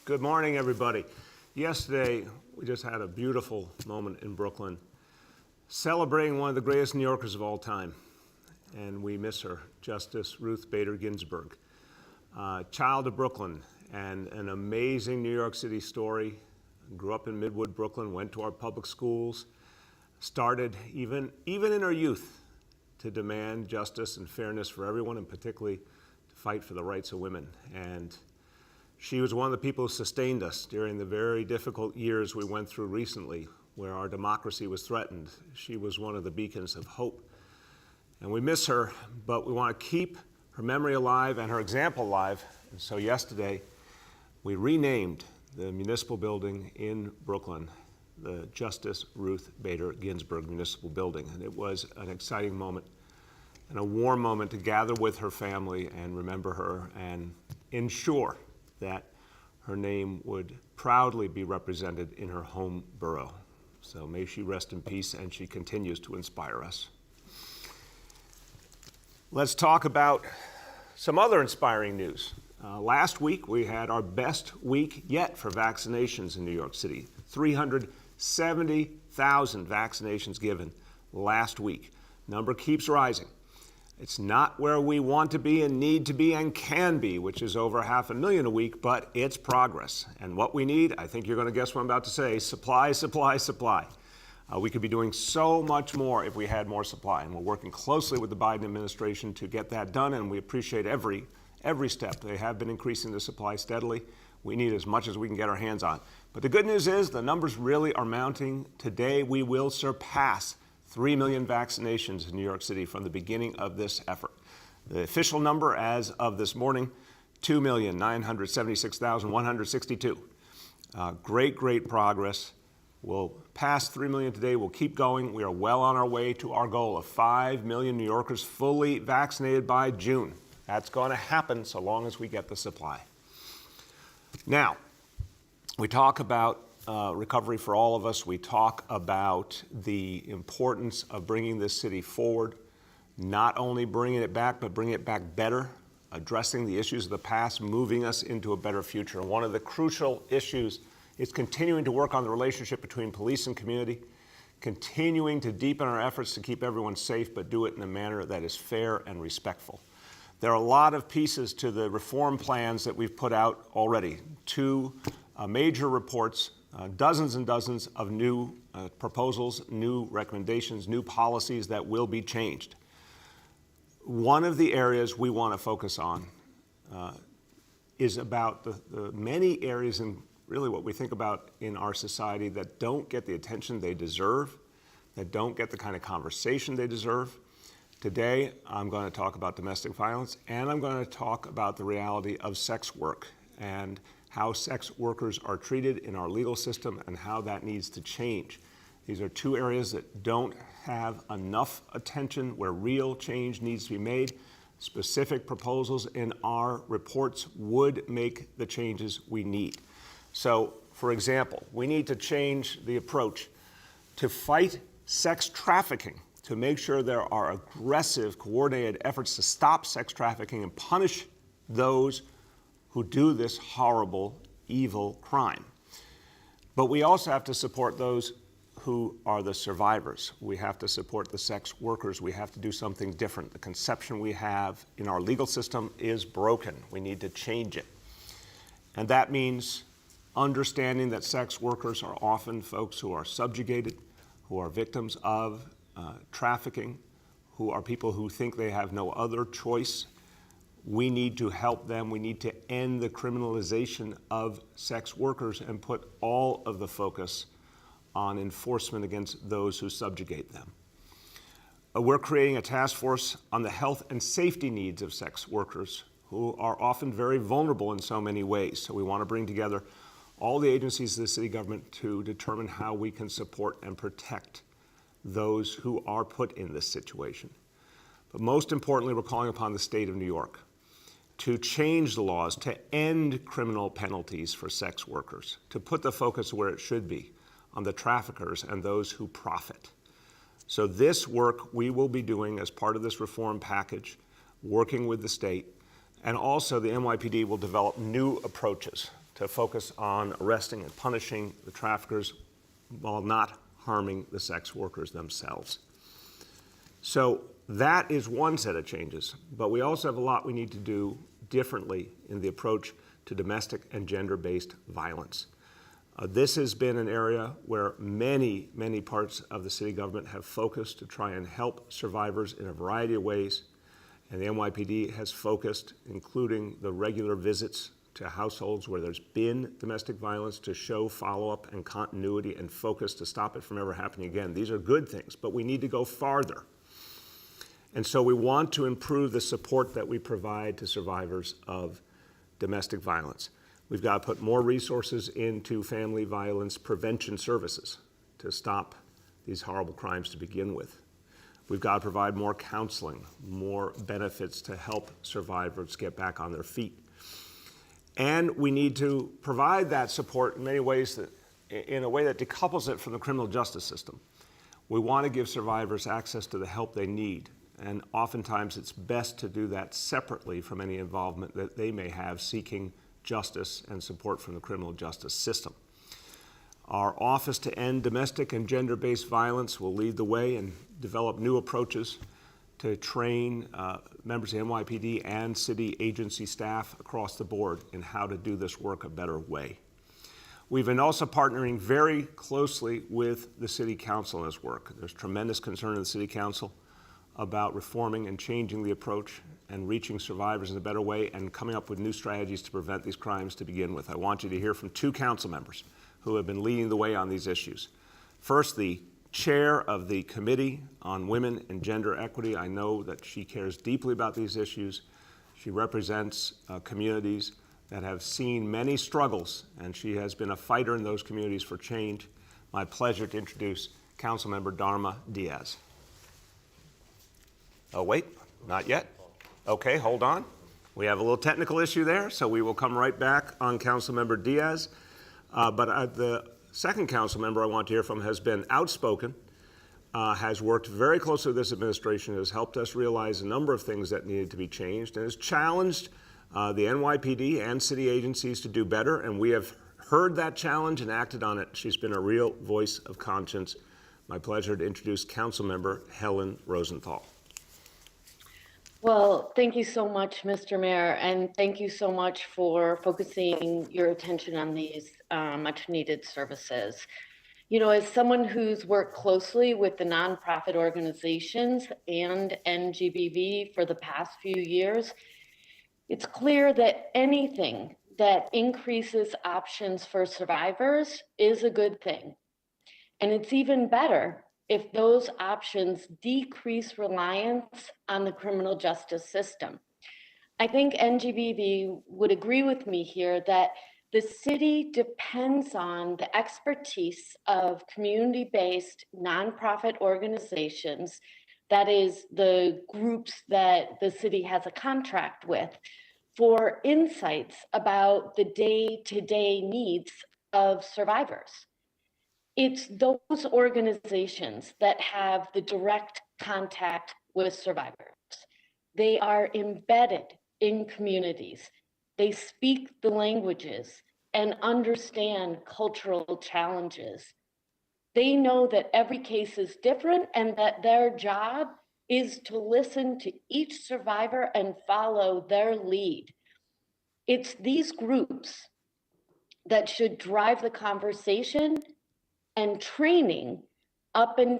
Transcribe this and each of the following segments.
Good morning, everybody. Yesterday, we just had a beautiful moment in Brooklyn, celebrating one of the greatest New Yorkers of all time, and we miss her, Justice Ruth Bader Ginsburg. Child of Brooklyn and an amazing New York City story. Grew up in Midwood, Brooklyn, went to our public schools, started even in her youth to demand justice and fairness for everyone, and particularly to fight for the rights of women. And she was one of the people who sustained us during the very difficult years we went through recently, where our democracy was threatened. She was one of the beacons of hope. And we miss her, but we want to keep her memory alive and her example alive. And so yesterday, we renamed the municipal building in Brooklyn the Justice Ruth Bader Ginsburg Municipal Building. And it was an exciting moment and a warm moment to gather with her family and remember her and ensure that her name would proudly be represented in her home borough. So may she rest in peace, and she continues to inspire us. Let's talk about some other inspiring news. Last week, we had our best week yet for vaccinations in New York City. 370,000 vaccinations given last week. Number keeps rising. It's not where we want to be and need to be and can be, which is over 500,000 a week, but it's progress. And what we need, I think you're going to guess what I'm about to say, supply, supply, supply. We could be doing so much more if we had more supply, and we're working closely with the Biden administration to get that done, and we appreciate every step. They have been increasing the supply steadily. We need as much as we can get our hands on. But the good news is the numbers really are mounting. Today we will surpass 3 million vaccinations in New York City from the beginning of this effort. The official number as of this morning, 2,976,162. Great progress. We'll pass 3 million today. We'll keep going. We are well on our way to our goal of 5 million New Yorkers fully vaccinated by June. That's going to happen so long as we get the supply. Now, we talk about recovery for all of us. We talk about the importance of bringing this city forward, not only bringing it back, but bringing it back better, addressing the issues of the past, moving us into a better future. One of the crucial issues is continuing to work on the relationship between police and community, continuing to deepen our efforts to keep everyone safe, but do it in a manner that is fair and respectful. There are a lot of pieces to the reform plans that we've put out already. Two major reports, dozens and dozens of new proposals, new recommendations, new policies that will be changed. One of the areas we want to focus on is about the many areas in really what we think about in our society that don't get the attention they deserve, that don't get the kind of conversation they deserve. Today, I'm going to talk about domestic violence, and I'm going to talk about the reality of sex work and how sex workers are treated in our legal system and how that needs to change. These are two areas that don't have enough attention, where real change needs to be made. Specific proposals in our reports would make the changes we need. So, for example, we need to change the approach to fight sex trafficking, to make sure there are aggressive, coordinated efforts to stop sex trafficking and punish those who do this horrible, evil crime. But we also have to support those who are the survivors. We have to support the sex workers. We have to do something different. The conception we have in our legal system is broken. We need to change it. And that means understanding that sex workers are often folks who are subjugated, who are victims of trafficking, who are people who think they have no other choice. We need to help them. We need to end the criminalization of sex workers and put all of the focus on enforcement against those who subjugate them. We're creating a task force on the health and safety needs of sex workers, who are often very vulnerable in so many ways. So we want to bring together all the agencies of the city government to determine how we can support and protect those who are put in this situation. But most importantly, we're calling upon the state of New York to change the laws, to end criminal penalties for sex workers, to put the focus where it should be, on the traffickers and those who profit. So this work we will be doing as part of this reform package, working with the state, and also the NYPD will develop new approaches to focus on arresting and punishing the traffickers while not harming the sex workers themselves. So that is one set of changes, but we also have a lot we need to do differently in the approach to domestic and gender-based violence. This has been an area where many parts of the city government have focused to try and help survivors in a variety of ways. And the NYPD has focused, including the regular visits to households where there's been domestic violence, to show follow-up and continuity and focus to stop it from ever happening again. These are good things, but we need to go farther. And so we want to improve the support that we provide to survivors of domestic violence. We've got to put more resources into family violence prevention services to stop these horrible crimes to begin with. We've got to provide more counseling, more benefits to help survivors get back on their feet. And we need to provide that support in many ways, in a way that decouples it from the criminal justice system. We want to give survivors access to the help they need. And oftentimes it's best to do that separately from any involvement that they may have seeking justice and support from the criminal justice system. Our Office to End Domestic and Gender-Based Violence will lead the way and develop new approaches to train members of the NYPD and city agency staff across the board in how to do this work a better way. We've been also partnering very closely with the City Council in this work. There's tremendous concern in the City Council about reforming and changing the approach and reaching survivors in a better way and coming up with new strategies to prevent these crimes to begin with. I want you to hear from two council members who have been leading the way on these issues. First, the chair of the Committee on Women and Gender Equity. I know that she cares deeply about these issues. She represents communities that have seen many struggles, and she has been a fighter in those communities for change. My pleasure to introduce Councilmember Darma Diaz. Oh, wait, not yet. Okay, hold on. We have a little technical issue there, so we will come right back on Councilmember Diaz. But the second council member I want to hear from has been outspoken, has worked very closely with this administration, has helped us realize a number of things that needed to be changed, and has challenged the NYPD and city agencies to do better, and we have heard that challenge and acted on it. She's been a real voice of conscience. My pleasure to introduce Councilmember Helen Rosenthal. Well, thank you so much, Mr. Mayor, and thank you so much for focusing your attention on these much needed services. You know, as someone who's worked closely with the nonprofit organizations and NGBV for the past few years, it's clear that anything that increases options for survivors is a good thing. And it's even better if those options decrease reliance on the criminal justice system. I think NGBV would agree with me here that the city depends on the expertise of community-based nonprofit organizations, that is the groups that the city has a contract with, for insights about the day-to-day needs of survivors. It's those organizations that have the direct contact with survivors. They are embedded in communities. They speak the languages and understand cultural challenges. They know that every case is different and that their job is to listen to each survivor and follow their lead. It's these groups that should drive the conversation and training up and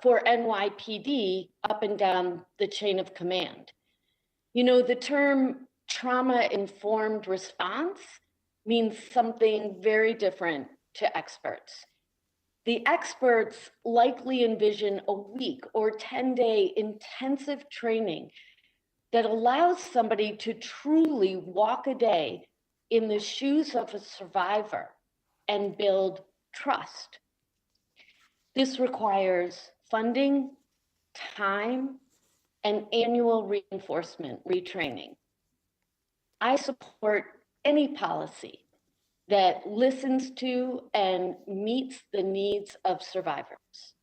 for NYPD up and down the chain of command. You know, the term trauma-informed response means something very different to experts. The experts likely envision a week or 10-day intensive training that allows somebody to truly walk a day in the shoes of a survivor and build trust. This requires funding, time, and annual reinforcement, retraining. I support any policy that listens to and meets the needs of survivors.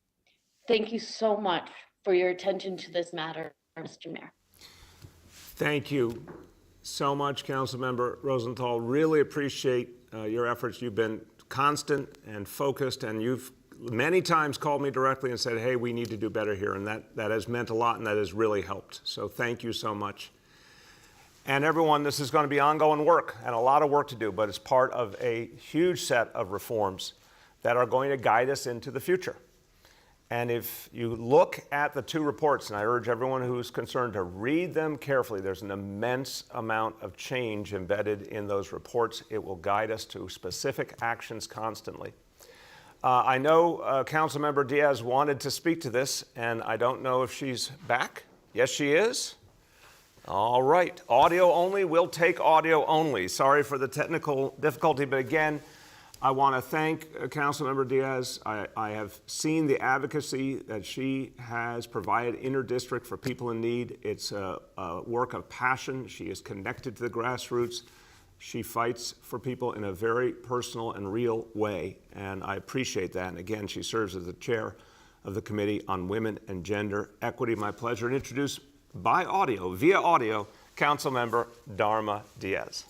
Thank you so much for your attention to this matter, Mr. Mayor. Thank you so much, Councilmember Rosenthal. Really appreciate your efforts. You've been constant and focused, and you've many times called me directly and said, hey, we need to do better here, and that has meant a lot, and that has really helped. So thank you so much. And everyone, this is going to be ongoing work and a lot of work to do, but it's part of a huge set of reforms that are going to guide us into the future. And if you look at the two reports, and I urge everyone who's concerned to read them carefully, there's an immense amount of change embedded in those reports. It will guide us to specific actions constantly. I know Councilmember Diaz wanted to speak to this, and I don't know if she's back. Yes, she is. All right, audio only. We'll take audio only. Sorry for the technical difficulty, but again, I want to thank Councilmember Diaz. I have seen the advocacy that she has provided in her district for people in need. It's a work of passion. She is connected to the grassroots. She fights for people in a very personal and real way, and I appreciate that. And again, she serves as the chair of the Committee on Women and Gender Equity. My pleasure to introduce by audio, via audio, Councilmember Darma Diaz.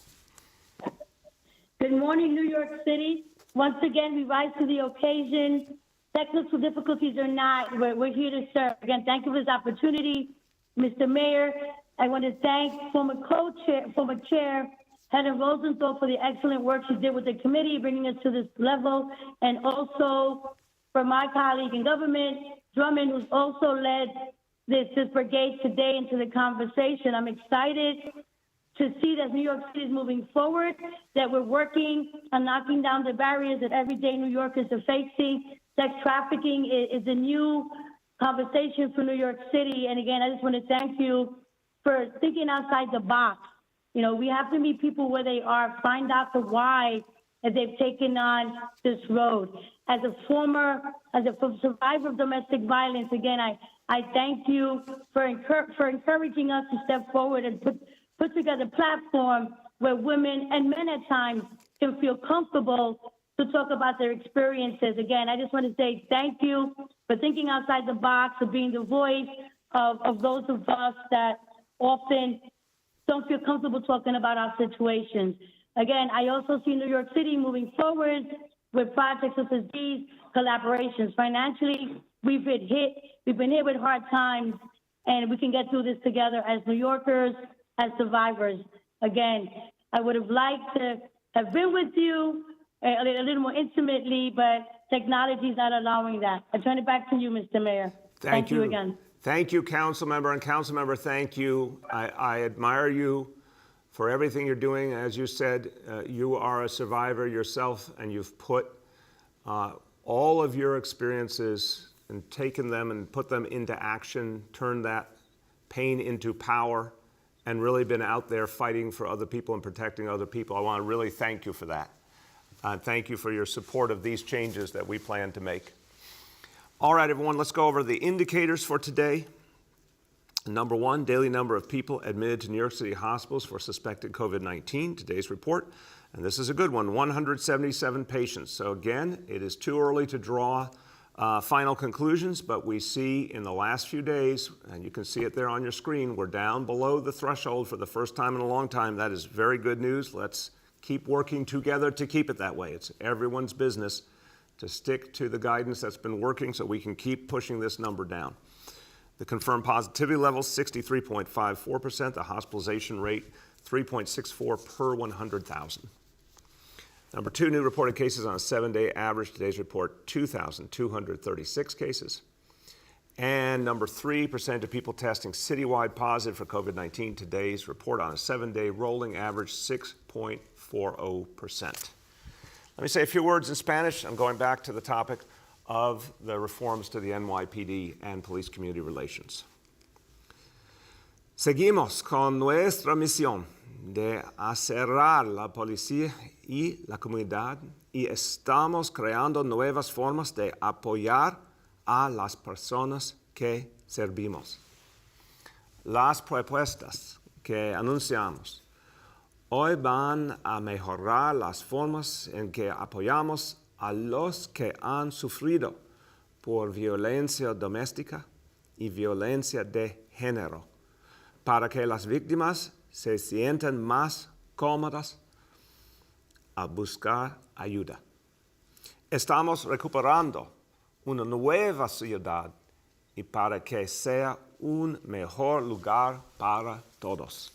Good morning, New York City. Once again, we rise to the occasion. Technical difficulties or not, we're here to serve. Again, thank you for this opportunity. Mr. Mayor, I want to thank former chair, Helen Rosenthal, for the excellent work she did with the committee, bringing us to this level, and also for my colleague in government, Drummond, who's also led this brigade today into the conversation. I'm excited to see that New York City is moving forward, that we're working on knocking down the barriers that everyday New Yorkers are facing. Sex trafficking is a new conversation for New York City. And again, I just want to thank you for thinking outside the box. You know, we have to meet people where they are, find out the why that they've taken on this road. As a survivor of domestic violence, again, I thank you for encouraging us to step forward and put together a platform where women and men at times can feel comfortable to talk about their experiences. Again, I just want to say thank you for thinking outside the box, for being the voice of those of us that often don't feel comfortable talking about our situations. Again, I also see New York City moving forward with projects such as these collaborations. Financially, we've been hit with hard times, and we can get through this together as New Yorkers, as survivors. Again, I would have liked to have been with you a little more intimately, but technology is not allowing that. I turn it back to you, Mr. Mayor. Thank you again. Thank you, Councilmember. And Councilmember, thank you. I admire you for everything you're doing. As you said, you are a survivor yourself, and you've put all of your experiences and taken them and put them into action, turned that pain into power, and really been out there fighting for other people and protecting other people. I want to really thank you for that. Thank you for your support of these changes that we plan to make. All right, everyone, let's go over the indicators for today. Number one, daily number of people admitted to New York City hospitals for suspected COVID-19. Today's report, and this is a good one, 177 patients. So again, it is too early to draw final conclusions, but we see in the last few days, and you can see it there on your screen, we're down below the threshold for the first time in a long time. That is very good news. Let's keep working together to keep it that way. It's everyone's business to stick to the guidance that's been working so we can keep pushing this number down. The confirmed positivity level, 63.54%. The hospitalization rate, 3.64 per 100,000. Number two, new reported cases on a 7-day average. Today's report, 2,236 cases. And number three, percentage of people testing citywide positive for COVID-19. Today's report on a 7-day rolling average, 6.40%. Let me say a few words in Spanish. I'm going back to the topic of the reforms to the NYPD and police community relations. Seguimos con nuestra misión de acercar la policía y la comunidad y estamos creando nuevas formas de apoyar a las personas que servimos. Las propuestas que anunciamos hoy van a mejorar las formas en que apoyamos a los que han sufrido por violencia doméstica y violencia de género, para que las víctimas se sientan más cómodas a buscar ayuda. Estamos recuperando una nueva ciudad y para que sea un mejor lugar para todos.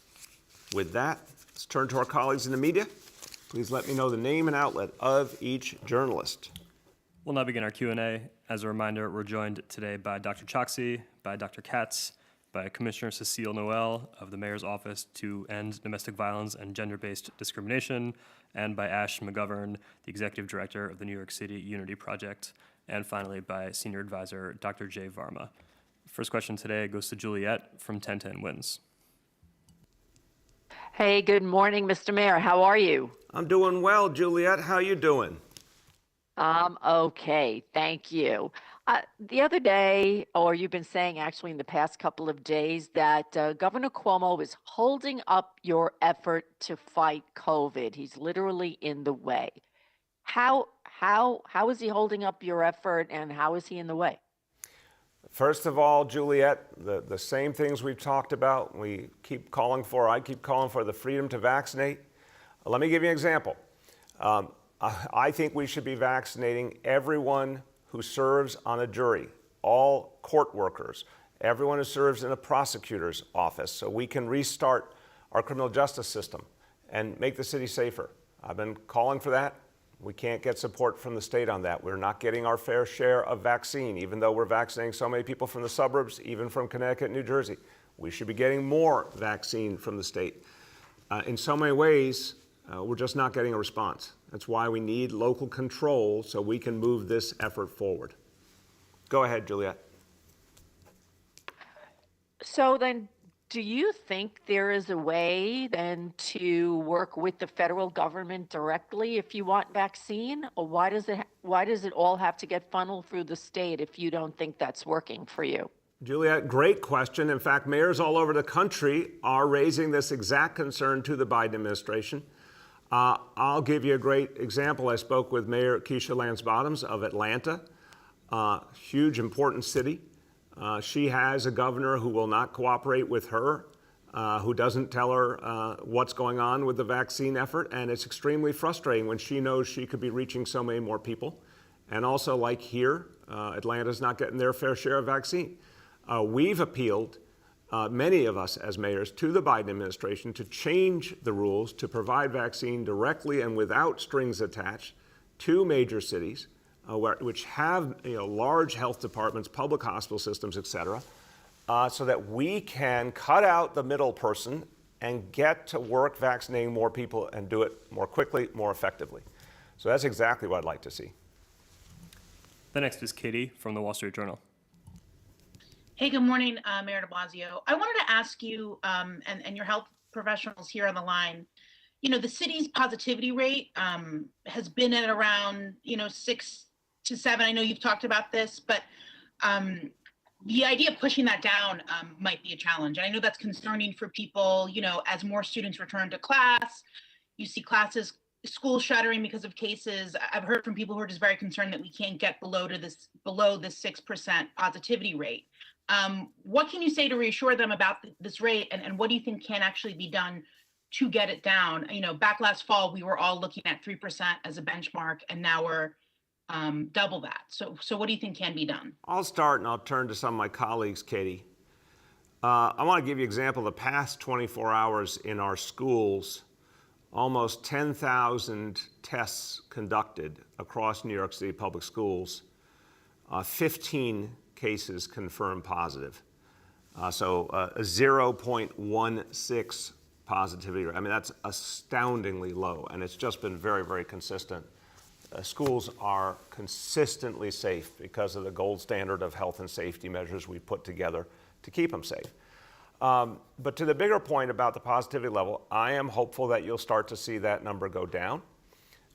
With that, let's turn to our colleagues in the media. Please let me know the name and outlet of each journalist. We'll now begin our Q&A. As a reminder, we're joined today by Dr. Choksi, by Dr. Katz, by Commissioner Cecile Noel of the Mayor's Office to End Domestic Violence and Gender-Based Discrimination, and by Ash McGovern, the Executive Director of the New York City Unity Project, and finally by Senior Advisor Dr. Jay Varma. First question today goes to Juliet from 1010 Wins. Hey, good morning, Mr. Mayor. How are you? I'm doing well, Juliet. How you doing? Okay, thank you. The other day, or you've been saying actually in the past couple of days, that Governor Cuomo is holding up your effort to fight COVID. He's literally in the way. How is he holding up your effort, and how is he in the way? First of all, Juliet, the same things we've talked about, I keep calling for the freedom to vaccinate. Let me give you an example. I think we should be vaccinating everyone who serves on a jury, all court workers, everyone who serves in a prosecutor's office, so we can restart our criminal justice system and make the city safer. I've been calling for that. We can't get support from the state on that. We're not getting our fair share of vaccine, even though we're vaccinating so many people from the suburbs, even from Connecticut and New Jersey. We should be getting more vaccine from the state. In so many ways, we're just not getting a response. That's why we need local control so we can move this effort forward. Go ahead, Juliet. So then, do you think there is a way then to work with the federal government directly if you want vaccine? Or why does it all have to get funneled through the state if you don't think that's working for you? Juliet, great question. In fact, mayors all over the country are raising this exact concern to the Biden administration. I'll give you a great example. I spoke with Mayor Keisha Lance Bottoms of Atlanta, huge, important city. She has a governor who will not cooperate with her, who doesn't tell her what's going on with the vaccine effort, and it's extremely frustrating when she knows she could be reaching so many more people. And also, like here, Atlanta's not getting their fair share of vaccine. We've appealed, many of us as mayors, to the Biden administration to change the rules to provide vaccine directly and without strings attached to major cities, which have large health departments, public hospital systems, et cetera, so that we can cut out the middle person and get to work vaccinating more people and do it more quickly, more effectively. So that's exactly what I'd like to see. The next is Katie from the Wall Street Journal. Hey, good morning, Mayor de Blasio. I wanted to ask you and your health professionals here on the line, the city's positivity rate has been at around, 6 to 7. I know you've talked about this, but the idea of pushing that down might be a challenge. And I know that's concerning for people, as more students return to class, you see schools shuttering because of cases. I've heard from people who are just very concerned that we can't get below this 6% positivity rate. What can you say to reassure them about this rate, and what do you think can actually be done to get it down? Back last fall, we were all looking at 3% as a benchmark, and now we're double that. So what do you think can be done? I'll start and I'll turn to some of my colleagues, Katie. I want to give you an example. The past 24 hours in our schools, almost 10,000 tests conducted across New York City public schools, 15 cases confirmed positive. So a 0.16 positivity rate. I mean, that's astoundingly low, and it's just been very, very consistent. Schools are consistently safe because of the gold standard of health and safety measures we put together to keep them safe. But to the bigger point about the positivity level, I am hopeful that you'll start to see that number go down.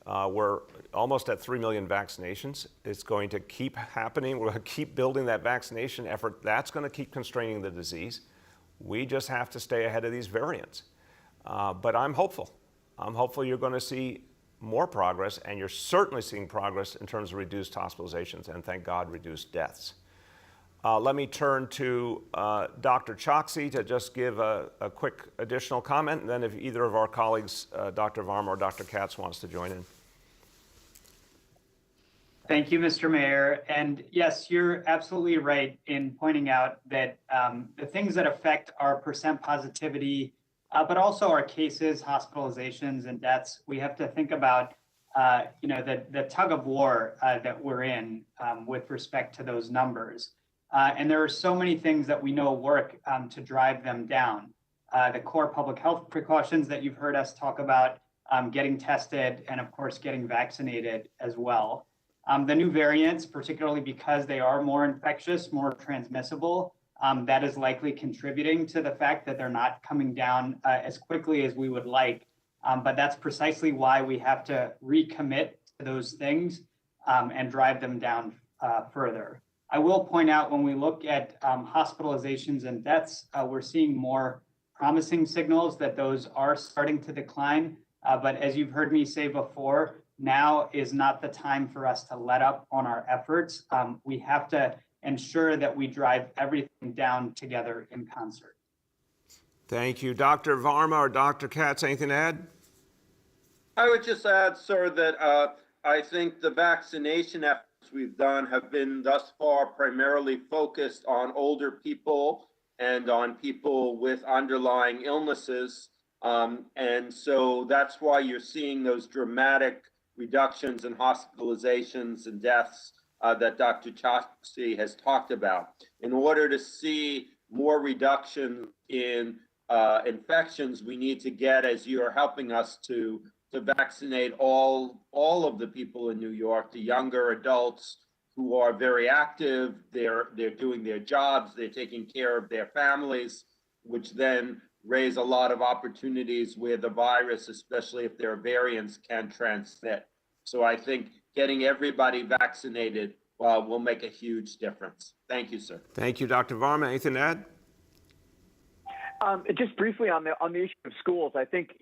We're almost at 3 million vaccinations. It's going to keep happening. We're going to keep building that vaccination effort. That's going to keep constraining the disease. We just have to stay ahead of these variants. But I'm hopeful. I'm hopeful you're going to see more progress, and you're certainly seeing progress in terms of reduced hospitalizations and, thank God, reduced deaths. Let me turn to Dr. Choksi to just give a quick additional comment, and then if either of our colleagues, Dr. Varma or Dr. Katz, wants to join in. Thank you, Mr. Mayor. And yes, you're absolutely right in pointing out that the things that affect our percent positivity, but also our cases, hospitalizations, and deaths, we have to think about the tug of war that we're in with respect to those numbers. And there are so many things that we know work to drive them down. The core public health precautions that you've heard us talk about, getting tested, and of course, getting vaccinated as well. The new variants, particularly because they are more infectious, more transmissible, that is likely contributing to the fact that they're not coming down as quickly as we would like. But that's precisely why we have to recommit to those things and drive them down further. I will point out when we look at hospitalizations and deaths, we're seeing more promising signals that those are starting to decline. But as you've heard me say before, now is not the time for us to let up on our efforts. We have to ensure that we drive everything down together in concert. Thank you. Dr. Varma or Dr. Katz, anything to add? I would just add, sir, that I think the vaccination efforts we've done have been thus far primarily focused on older people and on people with underlying illnesses. And so that's why you're seeing those dramatic reductions in hospitalizations and deaths that Dr. Choksi has talked about. In order to see more reduction in infections, we need to get, as you are helping us to vaccinate all of the people in New York, the younger adults who are very active, they're doing their jobs, they're taking care of their families, which then raise a lot of opportunities where the virus, especially if there are variants, can transmit. So I think getting everybody vaccinated will make a huge difference. Thank you, sir. Thank you, Dr. Varma. Anything to add? Just briefly on the issue of schools, I think,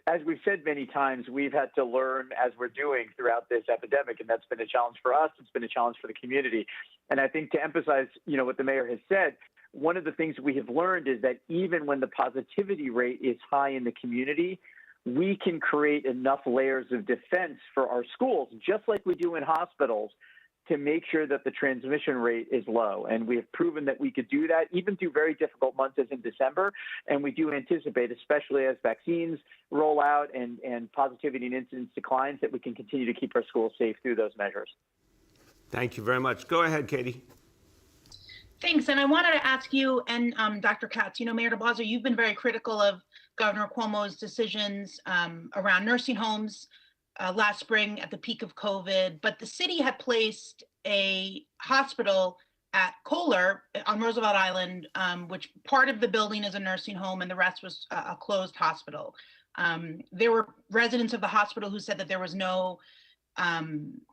as we've said many times, we've had to learn as we're doing throughout this epidemic, and that's been a challenge for us. It's been a challenge for the community. And I think to emphasize, what the mayor has said, one of the things we have learned is that even when the positivity rate is high in the community, we can create enough layers of defense for our schools, just like we do in hospitals, to make sure that the transmission rate is low. And we have proven that we could do that even through very difficult months as in December. And we do anticipate, especially as vaccines roll out and positivity and incidence declines, that we can continue to keep our schools safe through those measures. Thank you very much. Go ahead, Katie. Thanks. And I wanted to ask you and Dr. Katz, Mayor de Blasio, you've been very critical of Governor Cuomo's decisions around nursing homes last spring at the peak of COVID, but the city had placed a hospital at Kohler on Roosevelt Island, which part of the building is a nursing home and the rest was a closed hospital. There were residents of the hospital who said that there was no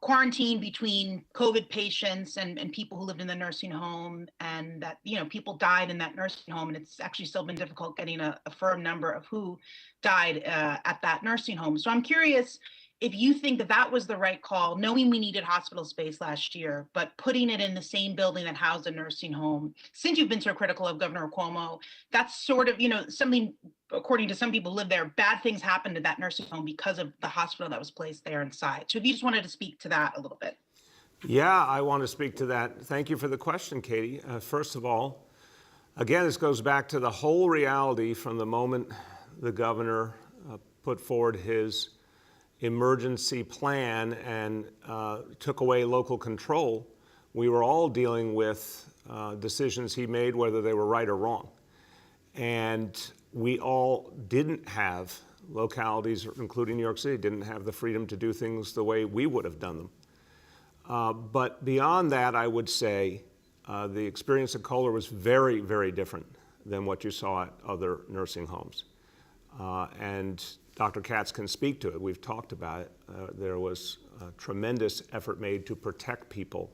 quarantine between COVID patients and people who lived in the nursing home, and that, people died in that nursing home. And it's actually still been difficult getting a firm number of who died at that nursing home. So I'm curious if you think that that was the right call, knowing we needed hospital space last year, but putting it in the same building that housed a nursing home. Since you've been so critical of Governor Cuomo, that's sort of, something, according to some people who live there, bad things happened to that nursing home because of the hospital that was placed there inside. So if you just wanted to speak to that a little bit. Yeah, I want to speak to that. Thank you for the question, Katie. First of all, again, this goes back to the whole reality from the moment the governor put forward his emergency plan and took away local control. We were all dealing with decisions he made, whether they were right or wrong. And we all didn't have, localities, including New York City, didn't have the freedom to do things the way we would have done them. But beyond that, I would say the experience at Kohler was very, very different than what you saw at other nursing homes. And Dr. Katz can speak to it. We've talked about it. There was a tremendous effort made to protect people.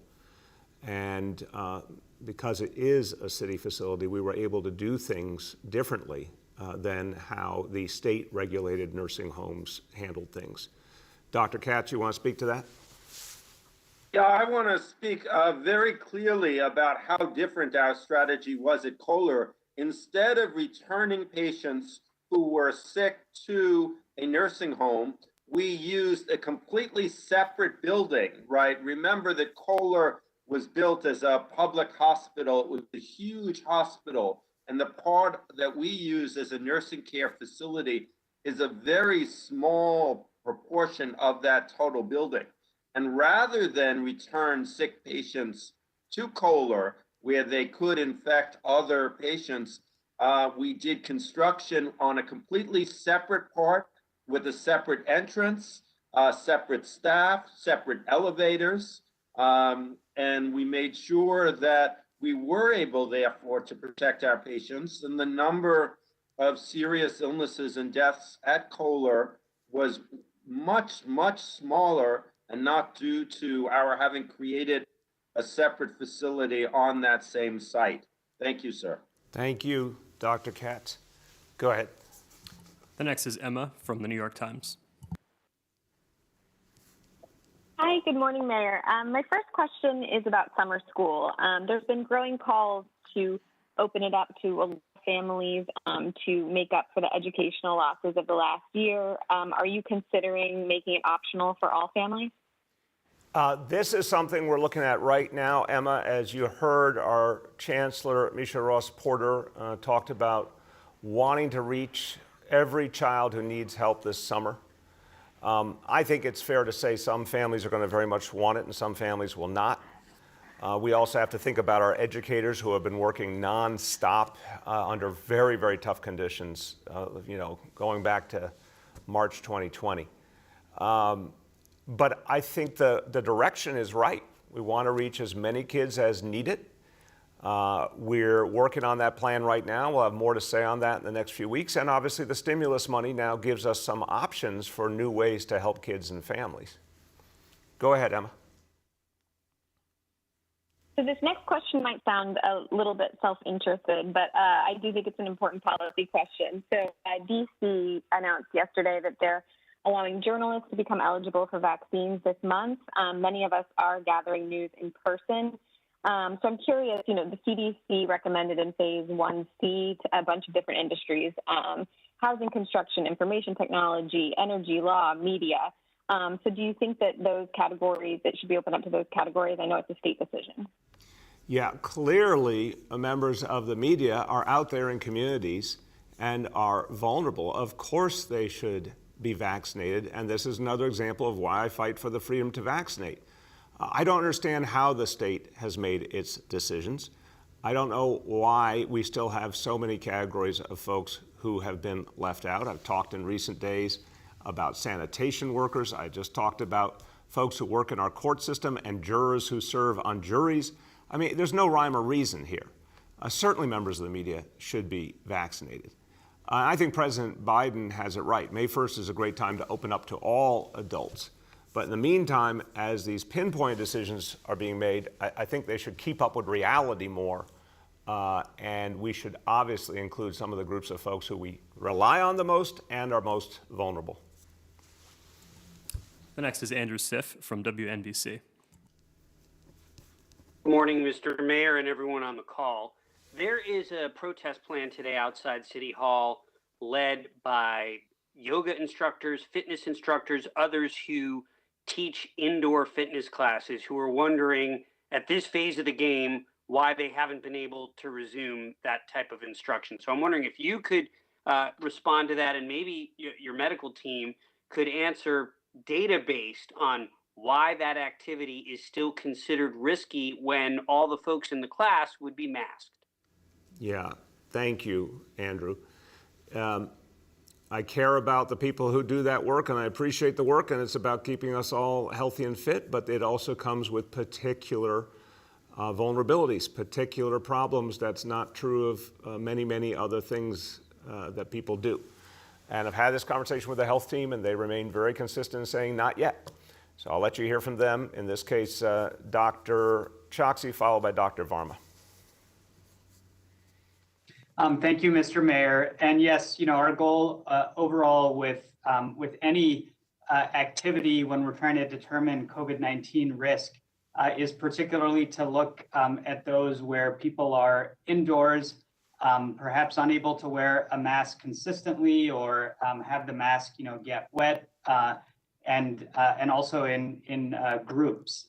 And because it is a city facility, we were able to do things differently than how the state-regulated nursing homes handled things. Dr. Katz, you want to speak to that? Yeah, I want to speak very clearly about how different our strategy was at Kohler. Instead of returning patients who were sick to a nursing home, we used a completely separate building, right? Remember that Kohler was built as a public hospital. It was a huge hospital. And the part that we use as a nursing care facility is a very small proportion of that total building. And rather than return sick patients to Kohler, where they could infect other patients, we did construction on a completely separate part with a separate entrance, separate staff, separate elevators. And we made sure that we were able, therefore, to protect our patients. And the number of serious illnesses and deaths at Kohler was much, much smaller, and not due to our having created a separate facility on that same site. Thank you, sir. Thank you, Dr. Katz. Go ahead. The next is Emma from the New York Times. Hi, good morning, Mayor. My first question is about summer school. There's been growing calls to open it up to families to make up for the educational losses of the last year. Are you considering making it optional for all families? This is something we're looking at right now, Emma. As you heard, our Chancellor, Misha Ross-Porter, talked about wanting to reach every child who needs help this summer. I think it's fair to say some families are going to very much want it and some families will not. We also have to think about our educators who have been working nonstop under very, very tough conditions, going back to March 2020. But I think the direction is right. We want to reach as many kids as needed. We're working on that plan right now. We'll have more to say on that in the next few weeks. And obviously the stimulus money now gives us some options for new ways to help kids and families. Go ahead, Emma. So this next question might sound a little bit self-interested, but I do think it's an important policy question. So DC announced yesterday that they're allowing journalists to become eligible for vaccines this month. Many of us are gathering news in person. So I'm curious, the CDC recommended in phase 1C to a bunch of different industries, housing, construction, information technology, energy, law, media. So do you think that those categories, it should be open up to those categories? I know it's a state decision. Yeah, clearly members of the media are out there in communities and are vulnerable. Of course they should be vaccinated, and this is another example of why I fight for the freedom to vaccinate. I don't understand how the state has made its decisions. I don't know why we still have so many categories of folks who have been left out. I've talked in recent days about sanitation workers. I just talked about folks who work in our court system and jurors who serve on juries. I mean, there's no rhyme or reason here. Certainly members of the media should be vaccinated. I think President Biden has it right. May 1st is a great time to open up to all adults. But in the meantime, as these pinpoint decisions are being made, I think they should keep up with reality more. And we should obviously include some of the groups of folks who we rely on the most and are most vulnerable. The next is Andrew Siff from WNBC. Good morning, Mr. Mayor and everyone on the call. There is a protest plan today outside City Hall led by yoga instructors, fitness instructors, others who teach indoor fitness classes who are wondering at this phase of the game why they haven't been able to resume that type of instruction. So I'm wondering if you could respond to that, and maybe your medical team could answer data-based on why that activity is still considered risky when all the folks in the class would be masked. Yeah, thank you, Andrew. I care about the people who do that work, and I appreciate the work, and it's about keeping us all healthy and fit, but it also comes with particular vulnerabilities, particular problems. That's not true of many, many other things that people do. And I've had this conversation with the health team, and they remain very consistent in saying not yet. So I'll let you hear from them. In this case, Dr. Choksi, followed by Dr. Varma. Thank you, Mr. Mayor. And yes, our goal overall with any activity when we're trying to determine COVID-19 risk is particularly to look at those where people are indoors, perhaps unable to wear a mask consistently or have the mask, get wet, and also in groups.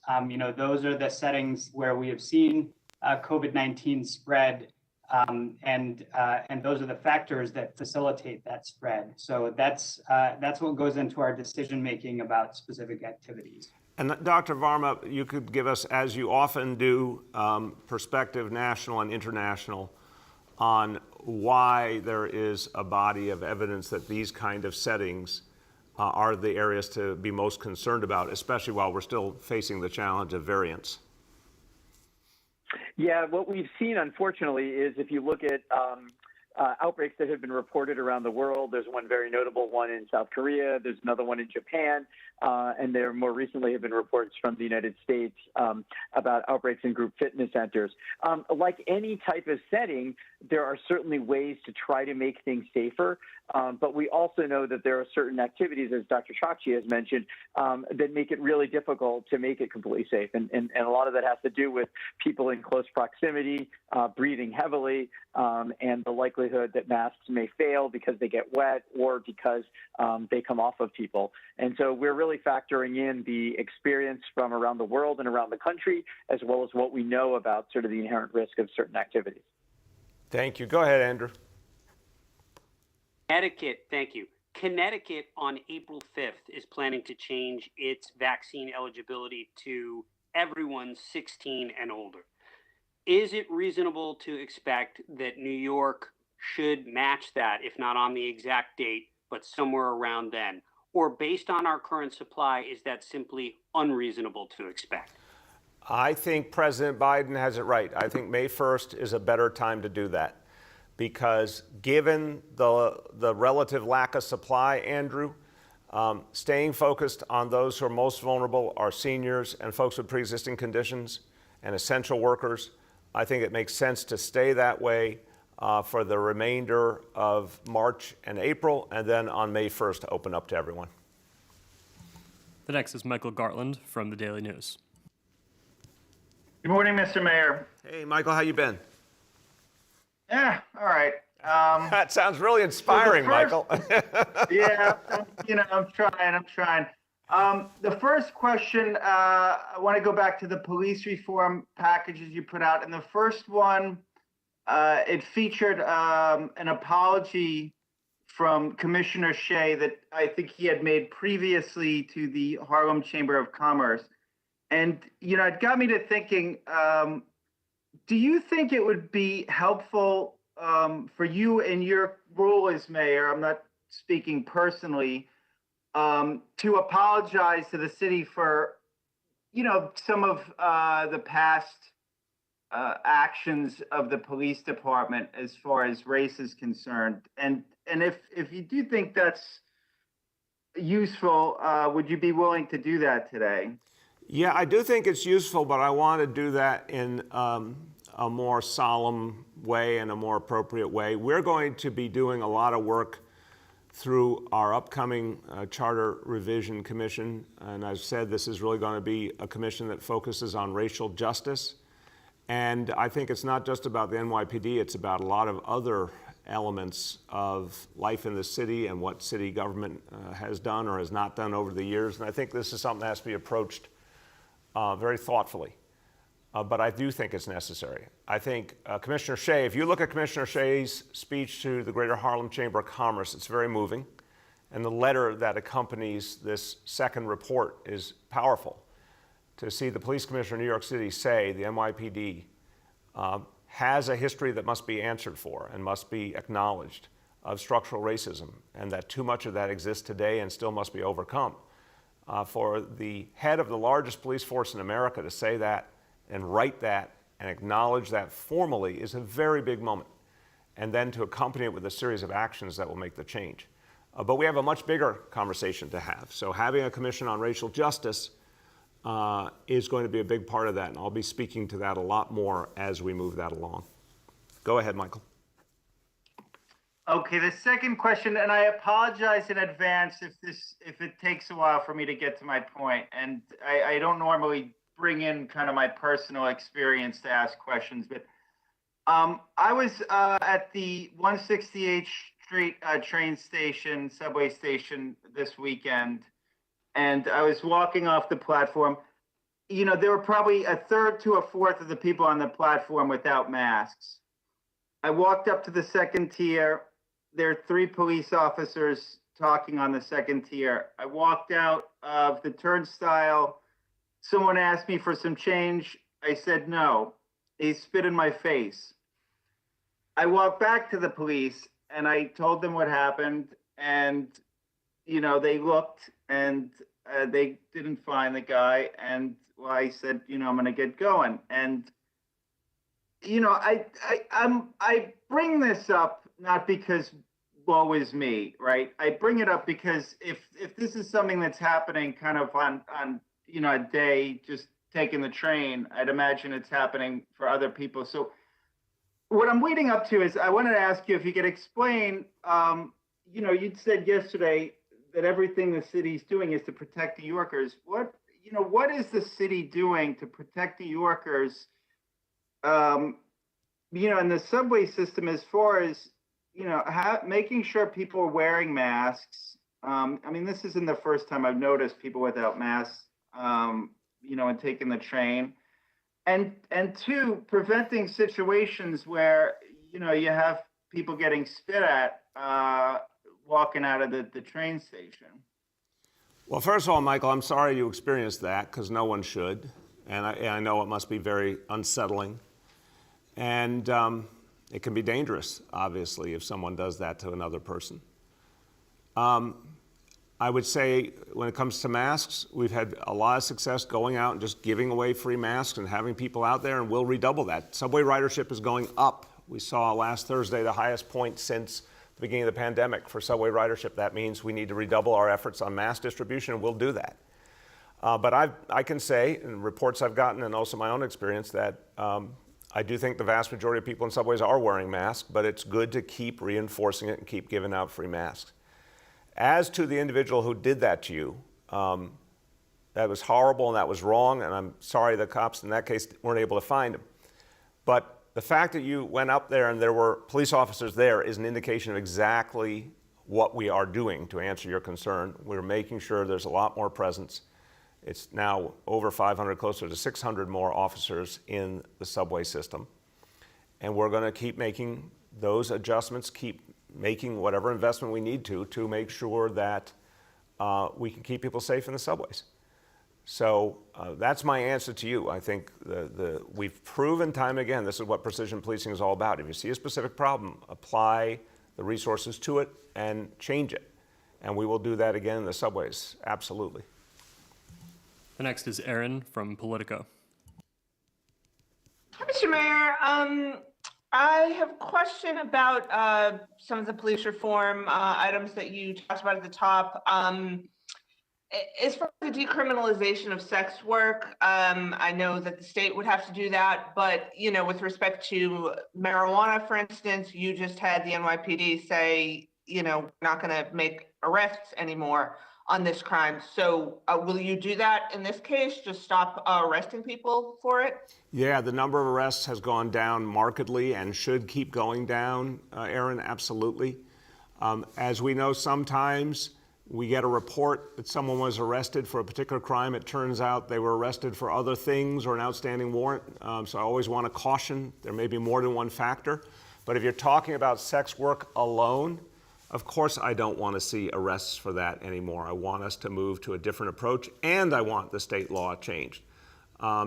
Those are the settings where we have seen COVID-19 spread, and those are the factors that facilitate that spread. So that's what goes into our decision making about specific activities. And Dr. Varma, you could give us, as you often do, perspective, national and international, on why there is a body of evidence that these kind of settings are the areas to be most concerned about, especially while we're still facing the challenge of variants. Yeah, what we've seen, unfortunately, is if you look at outbreaks that have been reported around the world, there's one very notable one in South Korea, there's another one in Japan, and there more recently have been reports from the United States about outbreaks in group fitness centers. Like any type of setting, there are certainly ways to try to make things safer, but we also know that there are certain activities, as Dr. Chakshi has mentioned, that make it really difficult to make it completely safe. And a lot of that has to do with people in close proximity, breathing heavily, and the likelihood that masks may fail because they get wet or because they come off of people. And so we're really factoring in the experience from around the world and around the country, as well as what we know about sort of the inherent risk of certain activities. Thank you. Go ahead, Andrew. Connecticut, thank you. Connecticut on April 5th is planning to change its vaccine eligibility to everyone 16 and older. Is it reasonable to expect that New York should match that, if not on the exact date, but somewhere around then? Or based on our current supply, is that simply unreasonable to expect? I think President Biden has it right. I think May 1st is a better time to do that because given the relative lack of supply, Andrew, staying focused on those who are most vulnerable, are seniors and folks with pre-existing conditions and essential workers, I think it makes sense to stay that way for the remainder of March and April, and then on May 1st to open up to everyone. The next is Michael Garland from the Daily News. Good morning, Mr. Mayor. Hey, Michael, how you been? Yeah, all right. That sounds really inspiring, Michael. Yeah, I'm trying. The first question, I want to go back to the police reform packages you put out. And the first one, it featured an apology from Commissioner Shea that I think he had made previously to the Harlem Chamber of Commerce. And, it got me to thinking, do you think it would be helpful for you in your role as mayor, I'm not speaking personally, to apologize to the city for, some of the past actions of the police department as far as race is concerned? And if you do think that's useful, would you be willing to do that today? Yeah, I do think it's useful, but I want to do that in a more solemn way and a more appropriate way. We're going to be doing a lot of work through our upcoming Charter Revision Commission. And I've said this is really going to be a commission that focuses on racial justice. And I think it's not just about the NYPD, it's about a lot of other elements of life in the city and what city government has done or has not done over the years. And I think this is something that has to be approached very thoughtfully. But I do think it's necessary. I think Commissioner Shea, if you look at Commissioner Shea's speech to the Greater Harlem Chamber of Commerce, it's very moving. And the letter that accompanies this second report is powerful. To see the police commissioner of New York City say the NYPD has a history that must be answered for and must be acknowledged of structural racism, and that too much of that exists today and still must be overcome. For the head of the largest police force in America to say that and write that and acknowledge that formally is a very big moment. And then to accompany it with a series of actions that will make the change. But we have a much bigger conversation to have. So having a commission on racial justice is going to be a big part of that. And I'll be speaking to that a lot more as we move that along. Go ahead, Michael. Okay, the second question, and I apologize in advance if it takes a while for me to get to my point. And I don't normally bring in kind of my personal experience to ask questions. But I was at the 168th Street train station, subway station this weekend, and I was walking off the platform. You know, there were probably a third to a fourth of the people on the platform without masks. I walked up to the second tier. There are 3 police officers talking on the second tier. I walked out of the turnstile. Someone asked me for some change. I said no. He spit in my face. I walked back to the police and I told them what happened. And, you know, they looked and they didn't find the guy. And well, I said, you know, I'm going to get going. And, you know, I bring this up not because woe is me, right? I bring it up because if this is something that's happening kind of on you know, a day just taking the train, I'd imagine it's happening for other people. So what I'm leading up to is I wanted to ask you if you could explain, you know, you'd said yesterday that everything the city's doing is to protect New Yorkers. What is the city doing to protect New Yorkers, you know, in the subway system as far as, you know, making sure people are wearing masks? I mean, this isn't the first time I've noticed people without masks, you know, and taking the train. And 2, preventing situations where, you know, you have people getting spit at walking out of the train station. Well, first of all, Michael, I'm sorry you experienced that, because no one should. And I know it must be very unsettling. And it can be dangerous, obviously, if someone does that to another person. I would say when it comes to masks, we've had a lot of success going out and just giving away free masks and having people out there, and we'll redouble that. Subway ridership is going up. We saw last Thursday the highest point since the beginning of the pandemic for subway ridership. That means we need to redouble our efforts on mask distribution, and we'll do that. But I can say, in reports I've gotten and also my own experience, that I do think the vast majority of people in subways are wearing masks, but it's good to keep reinforcing it and keep giving out free masks. As to the individual who did that to you, that was horrible and that was wrong, and I'm sorry the cops in that case weren't able to find him. But the fact that you went up there and there were police officers there is an indication of exactly what we are doing to answer your concern. We're making sure there's a lot more presence. It's now over 500, closer to 600 more officers in the subway system. And we're going to keep making those adjustments, keep making whatever investment we need to make sure that we can keep people safe in the subways. So that's my answer to you. I think we've proven time and again, this is what precision policing is all about. If you see a specific problem, apply the resources to it and change it. And we will do that again in the subways, absolutely. The next is Aaron from Politico. Hi, Mr. Mayor. I have a question about some of the police reform items that you talked about at the top. As far as the decriminalization of sex work, I know that the state would have to do that, but with respect to marijuana, for instance, you just had the NYPD say, we're not going to make arrests anymore on this crime. So will you do that in this case? Just stop arresting people for it? Yeah, the number of arrests has gone down markedly and should keep going down, Aaron, absolutely. As we know, sometimes we get a report that someone was arrested for a particular crime. It turns out they were arrested for other things or an outstanding warrant. So I always want to caution, there may be more than one factor. But if you're talking about sex work alone, of course I don't want to see arrests for that anymore. I want us to move to a different approach, and I want the state law changed.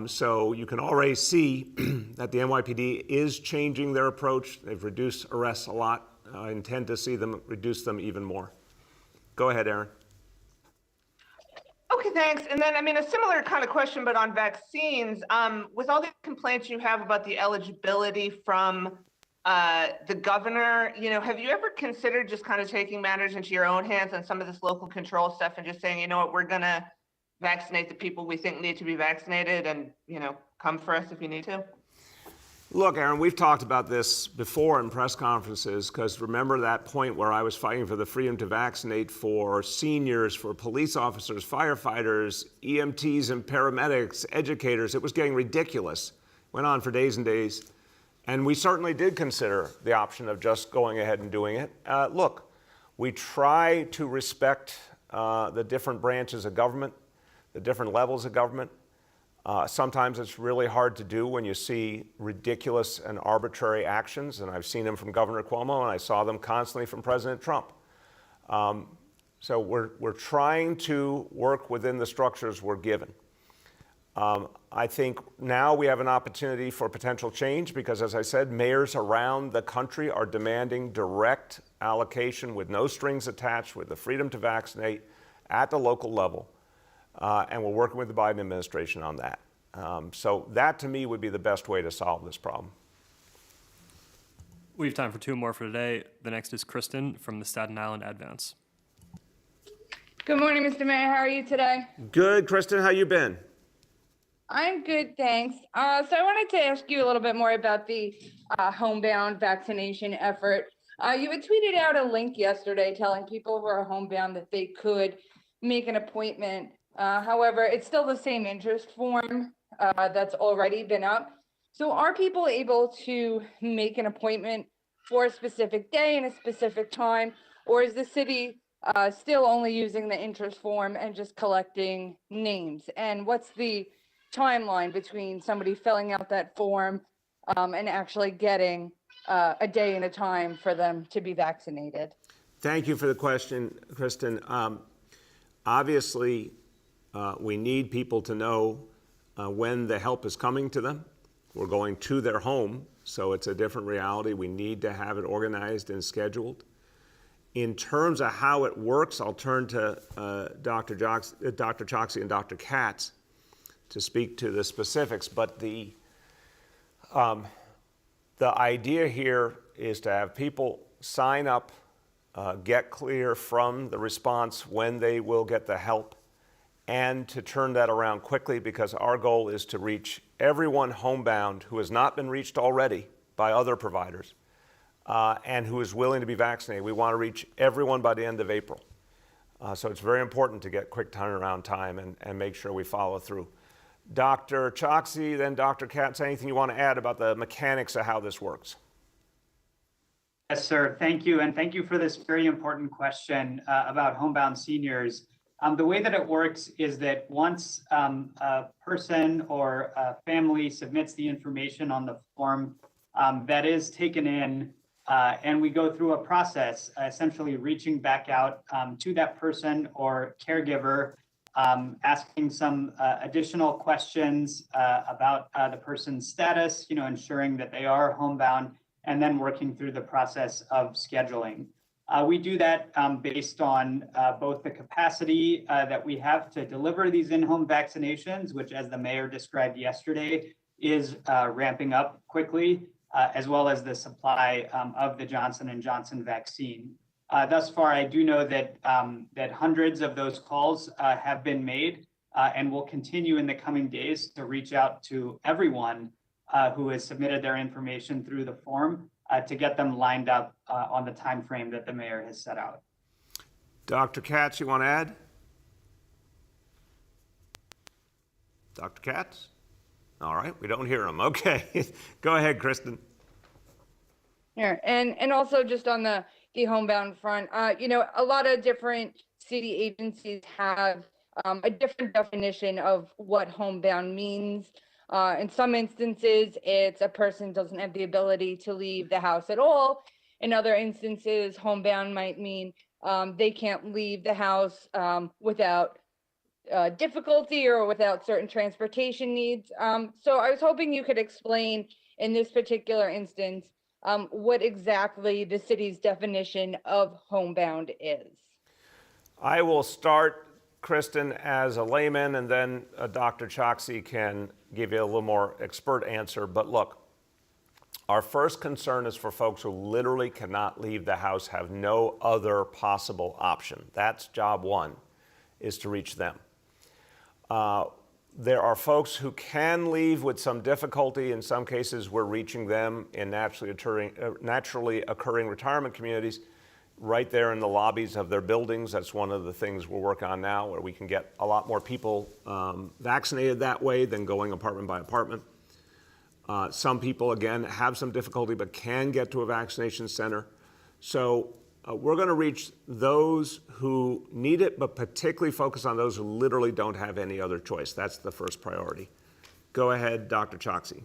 So you can already see that the NYPD is changing their approach. They've reduced arrests a lot. I intend to see them reduce them even more. Go ahead, Aaron. Okay, thanks. And then, a similar kind of question, but on vaccines, with all the complaints you have about the eligibility from the governor, have you ever considered just kind of taking matters into your own hands on some of this local control stuff and just saying, we're going to vaccinate the people we think need to be vaccinated and, come for us if you need to? Look, Aaron, we've talked about this before in press conferences, because remember that point where I was fighting for the freedom to vaccinate for seniors, for police officers, firefighters, EMTs and paramedics, educators. It was getting ridiculous. Went on for days and days. And we certainly did consider the option of just going ahead and doing it. Look, we try to respect the different branches of government, the different levels of government. Sometimes it's really hard to do when you see ridiculous and arbitrary actions, and I've seen them from Governor Cuomo, and I saw them constantly from President Trump. So we're trying to work within the structures we're given. I think now we have an opportunity for potential change because, as I said, mayors around the country are demanding direct allocation with no strings attached, with the freedom to vaccinate at the local level. And we're working with the Biden administration on that. So that, to me, would be the best way to solve this problem. We have time for two more for today. The next is Kristen from the Staten Island Advance. Good morning, Mr. Mayor. How are you today? Good, Kristen. How you been? I'm good, thanks. So I wanted to ask you a little bit more about the homebound vaccination effort. You had tweeted out a link yesterday telling people who are homebound that they could make an appointment. However, it's still the same interest form that's already been up. So are people able to make an appointment for a specific day and a specific time, or is the city still only using the interest form and just collecting names? And what's the timeline between somebody filling out that form and actually getting a day and a time for them to be vaccinated? Thank you for the question, Kristen. Obviously, we need people to know when the help is coming to them. We're going to their home, so it's a different reality. We need to have it organized and scheduled. In terms of how it works, I'll turn to Dr. Choksi and Dr. Katz to speak to the specifics, but the idea here is to have people sign up, get clear from the response when they will get the help, and to turn that around quickly, because our goal is to reach everyone homebound who has not been reached already by other providers and who is willing to be vaccinated. We want to reach everyone by the end of April. So it's very important to get quick turnaround time and make sure we follow through. Dr. Choksi, then Dr. Katz, anything you want to add about the mechanics of how this works? Yes, sir. Thank you. And thank you for this very important question about homebound seniors. The way that it works is that once a person or a family submits the information on the form, that is taken in, and we go through a process, essentially reaching back out to that person or caregiver, asking some additional questions about the person's status, ensuring that they are homebound, and then working through the process of scheduling. We do that based on both the capacity that we have to deliver these in-home vaccinations, which, as the mayor described yesterday, is ramping up quickly, as well as the supply of the Johnson & Johnson vaccine. Thus far, I do know that that hundreds of those calls have been made and will continue in the coming days to reach out to everyone who has submitted their information through the form to get them lined up on the time frame that the mayor has set out. Dr. Katz, you want to add? Dr. Katz? All right, we don't hear him. Okay, go ahead, Kristen. Yeah, and also just on the homebound front, a lot of different city agencies have a different definition of what homebound means. In some instances, it's a person doesn't have the ability to leave the house at all. In other instances, homebound might mean they can't leave the house without difficulty or without certain transportation needs. So I was hoping you could explain in this particular instance what exactly the city's definition of homebound is. I will start, Kristen, as a layman, and then Dr. Choksi can give you a little more expert answer. But look, our first concern is for folks who literally cannot leave the house, have no other possible option. That's job one, is to reach them. There are folks who can leave with some difficulty. In some cases, we're reaching them in naturally occurring retirement communities right there in the lobbies of their buildings. That's one of the things we're working on now, where we can get a lot more people vaccinated that way than going apartment by apartment. Some people, again, have some difficulty but can get to a vaccination center. So we're going to reach those who need it, but particularly focus on those who literally don't have any other choice. That's the first priority. Go ahead, Dr. Choksi.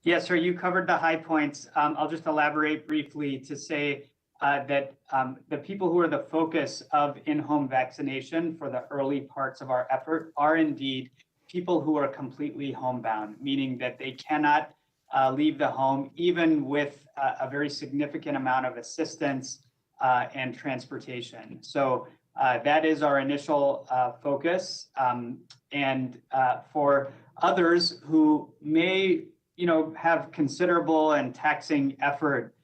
Yes, sir, you covered the high points. I'll just elaborate briefly to say that the people who are the focus of in-home vaccination for the early parts of our effort are indeed people who are completely homebound, meaning that they cannot leave the home, even with a very significant amount of assistance and transportation. So that is our initial focus. And for others who may, have considerable and taxing effort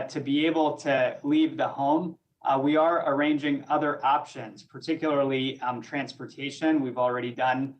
to be able to leave the home, we are arranging other options, particularly transportation. We've already done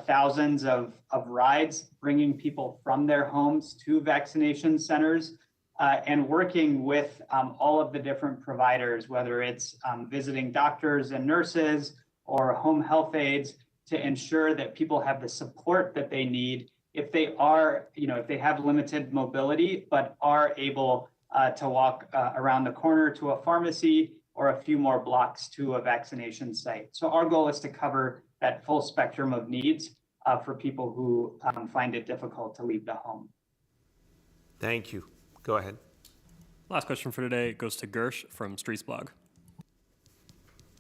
thousands of rides, bringing people from their homes to vaccination centers and working with all of the different providers, whether it's visiting doctors and nurses or home health aides, to ensure that people have the support that they need if they are, if they have limited mobility, but are able to walk around the corner to a pharmacy or a few more blocks to a vaccination site. So our goal is to cover that full spectrum of needs for people who find it difficult to leave the home. Thank you. Go ahead. Last question for today goes to Gersh from Streets Blog.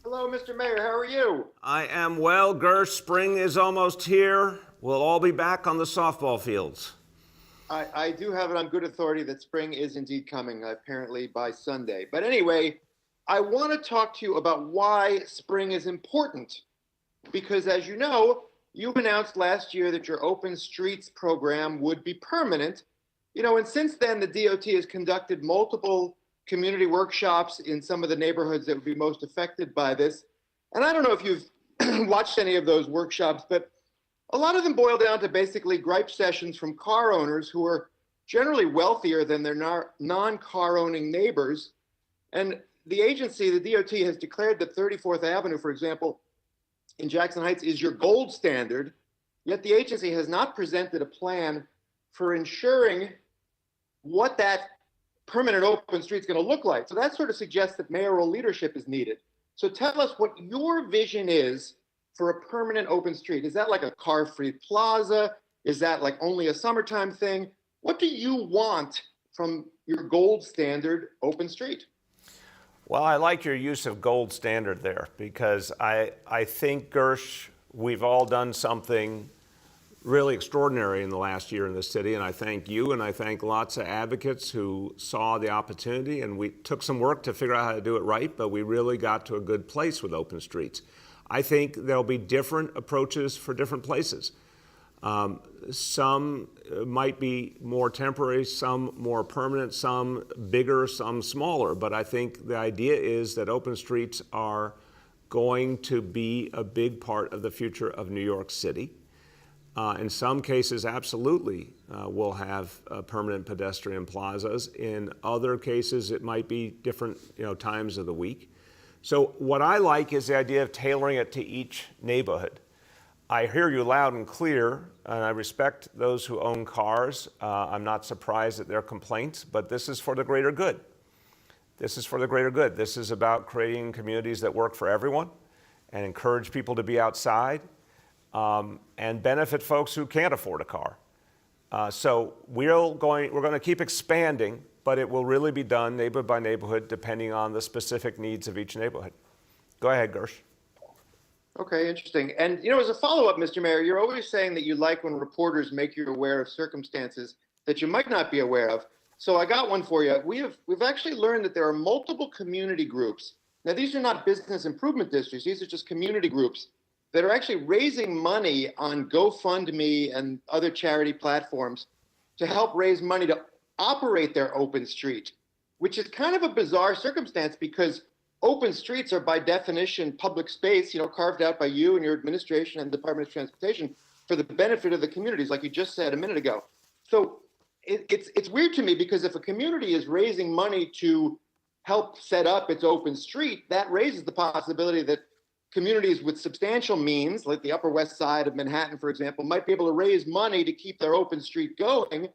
Hello, Mr. Mayor. How are you? I am well, Gersh. Spring is almost here. We'll all be back on the softball fields. I do have it on good authority that spring is indeed coming, apparently by Sunday. But anyway, I want to talk to you about why spring is important. Because as you know, you announced last year that your Open Streets program would be permanent. And since then, the DOT has conducted multiple community workshops in some of the neighborhoods that would be most affected by this. And I don't know if you've watched any of those workshops, but a lot of them boil down to basically gripe sessions from car owners who are generally wealthier than their non-car owning neighbors. And the agency, the DOT, has declared that 34th Avenue, for example, in Jackson Heights is your gold standard, yet the agency has not presented a plan for ensuring what that permanent open street is going to look like. So that sort of suggests that mayoral leadership is needed. So tell us what your vision is for a permanent open street. Is that like a car-free plaza? Is that like only a summertime thing? What do you want from your gold standard open street? Well, I like your use of gold standard there, because I think, Gersh, we've all done something really extraordinary in the last year in the city, and I thank you, and I thank lots of advocates who saw the opportunity, and we took some work to figure out how to do it right, but we really got to a good place with open streets. I think there'll be different approaches for different places. Some might be more temporary, some more permanent, some bigger, some smaller. But I think the idea is that open streets are going to be a big part of the future of New York City. In some cases, absolutely, we'll have permanent pedestrian plazas. In other cases, it might be different, times of the week. So what I like is the idea of tailoring it to each neighborhood. I hear you loud and clear, and I respect those who own cars. I'm not surprised at their complaints, but this is for the greater good. This is for the greater good. This is about creating communities that work for everyone and encourage people to be outside and benefit folks who can't afford a car. So we're going to keep expanding, but it will really be done neighborhood by neighborhood depending on the specific needs of each neighborhood. Go ahead, Gersh. Okay, interesting. And, as a follow-up, Mr. Mayor, you're always saying that you like when reporters make you aware of circumstances that you might not be aware of. So I got one for you. We've actually learned that there are multiple community groups. Now, these are not business improvement districts. These are just community groups that are actually raising money on GoFundMe and other charity platforms to help raise money to operate their open street, which is kind of a bizarre circumstance because open streets are by definition public space, carved out by you and your administration and Department of Transportation for the benefit of the communities, like you just said a minute ago. So it's weird to me because if a community is raising money to help set up its open street, that raises the possibility that communities with substantial means, like the Upper West Side of Manhattan, for example, might be able to raise money to keep their open street going,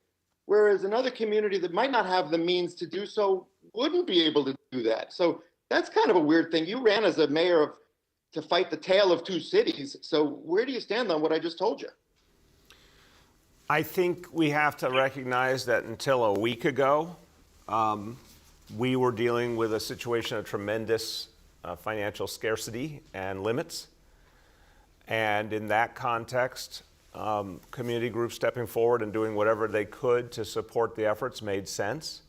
whereas another community that might not have the means to do so wouldn't be able to do that. So that's kind of a weird thing. You ran as a mayor to fight the tale of two cities. So where do you stand on what I just told you? I think we have to recognize that until a week ago, we were dealing with a situation of tremendous financial scarcity and limits. And in that context, community groups stepping forward and doing whatever they could to support the efforts made sense.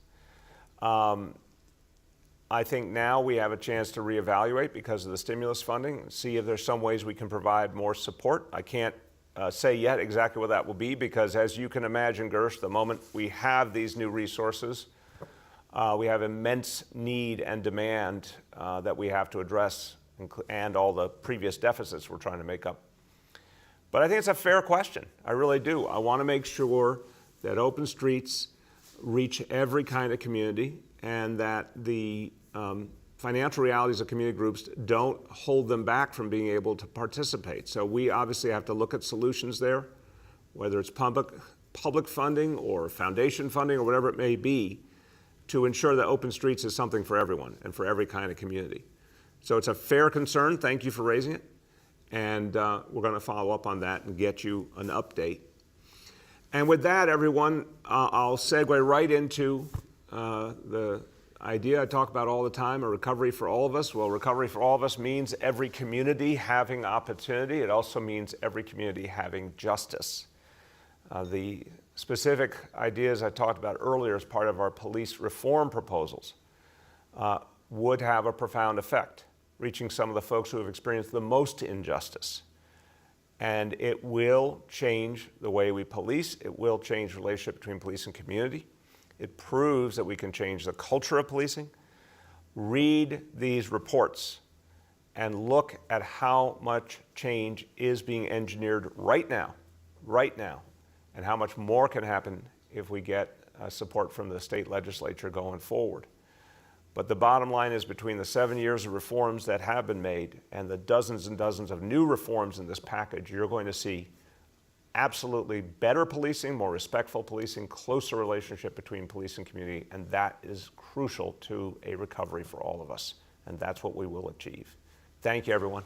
I think now we have a chance to reevaluate because of the stimulus funding, see if there's some ways we can provide more support. I can't say yet exactly what that will be because, as you can imagine, Gersh, the moment we have these new resources, we have immense need and demand that we have to address, and all the previous deficits we're trying to make up. But I think it's a fair question. I really do. I want to make sure that open streets reach every kind of community and that the financial realities of community groups don't hold them back from being able to participate. So we obviously have to look at solutions there, whether it's public funding or foundation funding or whatever it may be, to ensure that open streets is something for everyone and for every kind of community. So it's a fair concern. Thank you for raising it. And we're going to follow up on that and get you an update. And with that, everyone, I'll segue right into the idea I talk about all the time, a recovery for all of us. Well, recovery for all of us means every community having opportunity. It also means every community having justice. The specific ideas I talked about earlier as part of our police reform proposals would have a profound effect, reaching some of the folks who have experienced the most injustice. And it will change the way we police. It will change the relationship between police and community. It proves that we can change the culture of policing. Read these reports and look at how much change is being engineered right now, and how much more can happen if we get support from the state legislature going forward. But the bottom line is, between the 7 years of reforms that have been made and the dozens and dozens of new reforms in this package, you're going to see absolutely better policing, more respectful policing, closer relationship between police and community, and that is crucial to a recovery for all of us. And that's what we will achieve. Thank you, everyone.